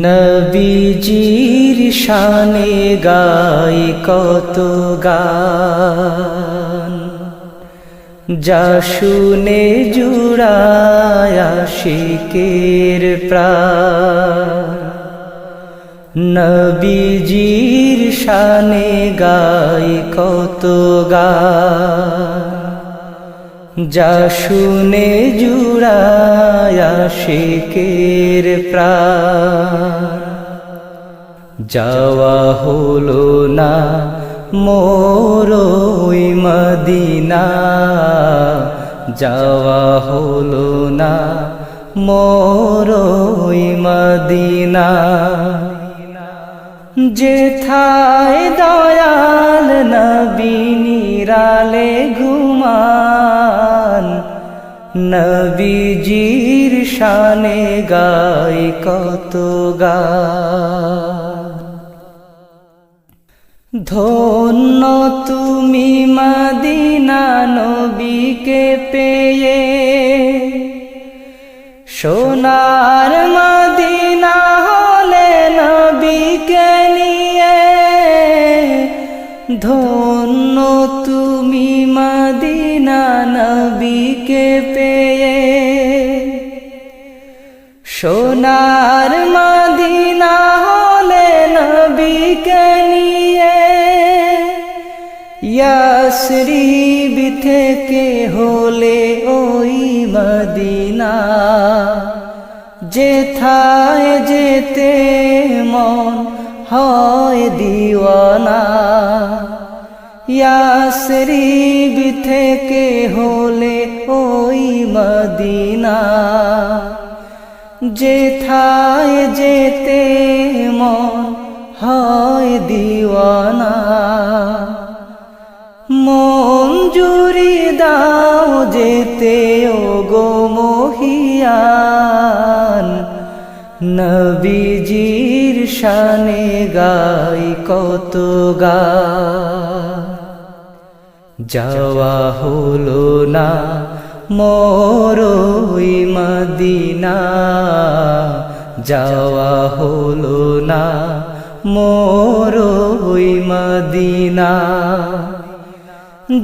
নবীজির শানে গাই কত গান, যা শুনে জুড়ায় আশিকের প্রাণ। নবীজির শানে গাই কত গান, যা শুনে জুড়ায় আশিকের প্রাণ। যাওয়া হলো না মোর ওই মদিনা, যাওয়া হলো না মোর ওই মদিনা। যেথায় দয়াল নবী নিরালে ঘুমান, নবীজির শানে গাই কত গান। ধন্য তুমি মদিনা নবীকে পেয়ে, সোনার মদিনা হলে নবীকে নিয়ে। ধন্য তুমি মদিনা নবীকে পেয়ে, সোনার মদিনা হলে নবীকে নিয়ে। ইয়াসরিব থেকে হলে ওই মদিনা, যেথায় যেতে মন হয় দিওয়ানা। ইয়াসরিব থেকে হলে ওই মদিনা, যেথায় যেতে মন হয় দিওয়ানা। মঞ্জুরি দাও যেতে ও গো মহিয়ান, নবীজির শানে গাই কত গান। যাওয়া হলো না মোর ওই মদিনা, যাওয়া হলো না মোর ওই মদিনা।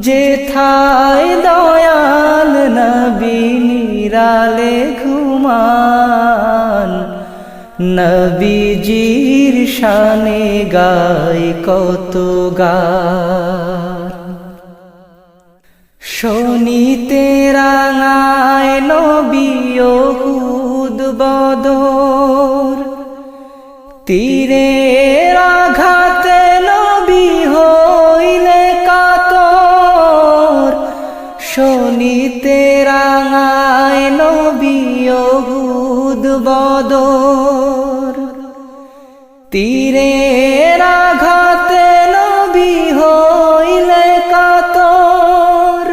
যেথায় দয়াল নবী নিরালে ঘুমান, নবীজির শানে গাই কত গান। শোনিতে রাঙায় নবী উহুদ বদর, তীরের আঘাতে নবী হইলে কাতর। শোনিতে রাঙায় নবী উহুদ বদর, তীরের আঘাতে নবী হইলে কাতর।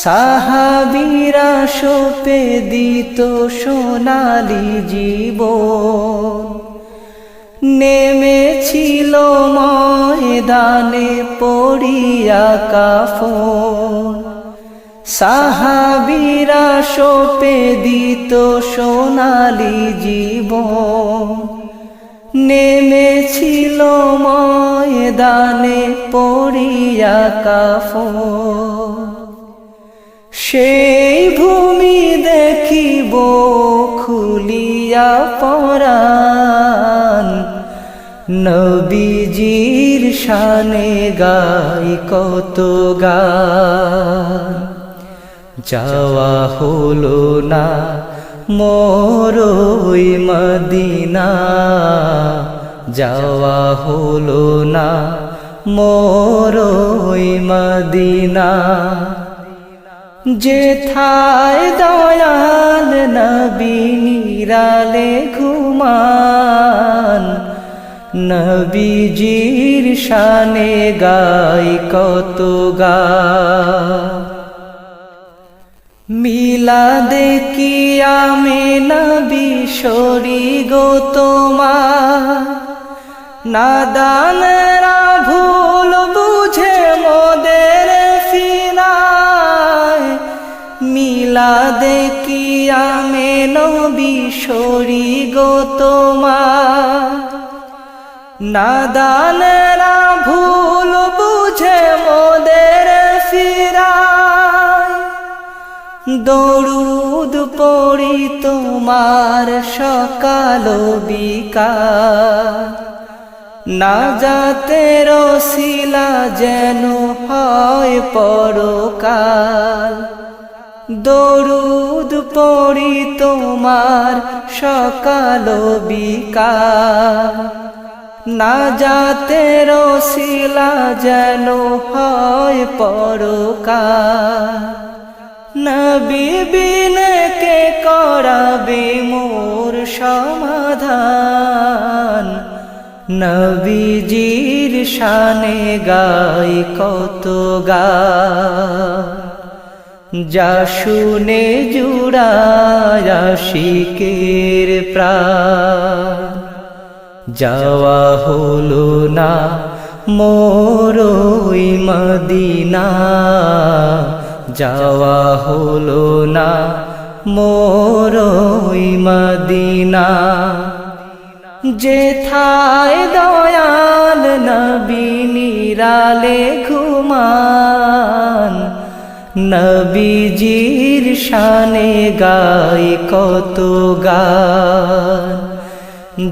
সাহাবীরা সোপে দিত সোনালি জীবন, নেমেছিল ময়দানে পড়িয়া কাফন। সাহাবীরা সোপে দিত সোনালি জীবন, নেমেছিল ময়দানে পড়িয়া কাফন। সেই ভূমি দেখিব খুলিয়া পরাণ, নবীজির শানে গাই কত গান। যাওয়া হলো না মোর ওই মদিনা, যাওয়া হলো না মোর ওই মদিনা। যেথায় দয়াল নবী নিরালে ঘুমান, নবীজির শানে গাই কত গান। মিলাদে কিয়ামে নবী শরী গো তোমার, নাদানরা ভুল বুঝে মোদের ফিরায়। মিলাদে কিয়ামে নবী শরী গো তোমার নাদানেরা ভুল বুঝে মোদের ফিরায় দরুদ পড়ি তোমার সকাল বিকাল নাজাতের ওসিলা যেন হয় পরকাল দরুদ পড়ি তোমার সকাল বিকাল নাজাতের ওসিলা যেন হয় পরকাল নবী বিনে কে করাবে মোর সমাধান নবীজির শানে গাই কত গান যা শুনে জুড়ায় আশিকের প্রাণ যাওয়া হলো না মোর ওই মদিনা যাওয়া হলো না মোর ওই মদিনা যেথায় দয়াল নবী নিরালে ঘুমান নবীজির শানে গাই কত গান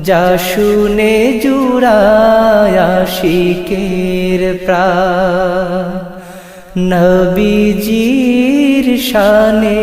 যা শুনে জুড়ায় আশিকের প্রাণ নবীজির শানে